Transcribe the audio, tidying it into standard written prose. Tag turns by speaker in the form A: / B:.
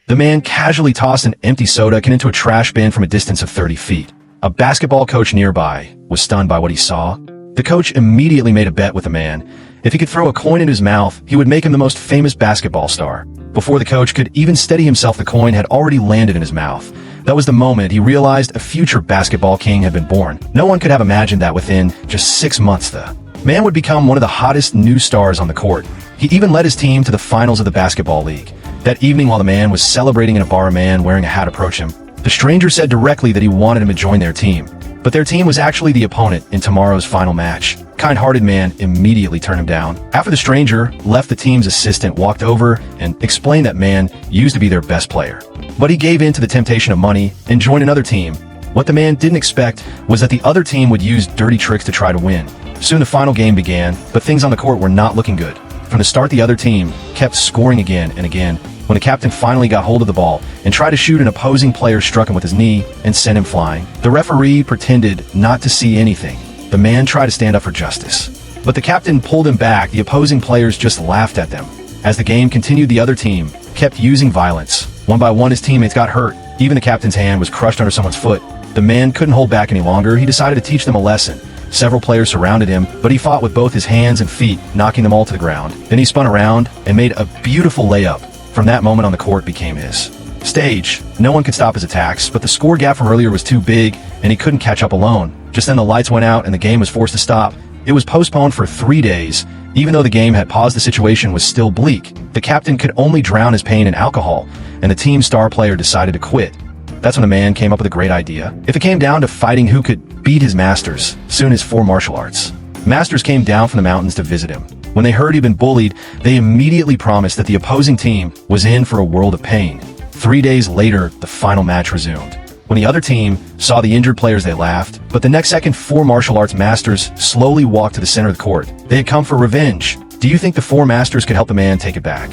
A: The man casually tossed an empty soda can into a trash bin from a distance of 30 feet. A basketball coach nearby was stunned by what he saw. The coach immediately made a bet with the man. If he could throw a coin in his mouth, he would make him the most famous basketball star. Before the coach could even steady himself, the coin had already landed in his mouth. That was the moment he realized a future basketball king had been born. No one could have imagined that within just 6 months the man would become one of the hottest new stars on the court. He even led his team to the finals of the basketball league. That evening, while the man was celebrating in a bar, a man wearing a hat approached him. The stranger said directly that he wanted him to join their team, but their team was actually the opponent in tomorrow's final match. Kind-hearted man immediately turned him down. After the stranger left, the team's assistant walked over and explained that man used to be their best player, but he gave in to the temptation of money and joined another team. What the man didn't expect was that the other team would use dirty tricks to try to win. Soon the final game began, but things on the court were not looking good. From the start, the other team kept scoring again and again. When the captain finally got hold of the ball and tried to shoot, an opposing player struck him with his knee and sent him flying. The referee pretended not to see anything. The man tried to stand up for justice, but the captain pulled him back. The opposing players just laughed at them. As the game continued, the other team kept using violence. One by one, his teammates got hurt. Even the captain's hand was crushed under someone's foot. The man couldn't hold back any longer. He decided to teach them a lesson. Several players surrounded him, but he fought with both his hands and feet, knocking them all to the ground. Then he spun around and made a beautiful layup. From that moment on, the court became his stage. No one could stop his attacks, but the score gap from earlier was too big, and he couldn't catch up alone. Just then the lights went out and the game was forced to stop. It was postponed for 3 days. Even though the game had paused, the situation was still bleak. The captain could only drown his pain in alcohol, and the team's star player decided to quit. That's when a man came up with a great idea. If it came down to fighting who could beat his masters, soon as 4 martial arts masters came down from the mountains to visit him. When they heard he'd been bullied, they immediately promised that the opposing team was in for a world of pain. 3 days later, the final match resumed. When the other team saw the injured players, they laughed, but the next second, 4 martial arts masters slowly walked to the center of the court. They had come for revenge. Do you think the 4 masters could help the man take it back?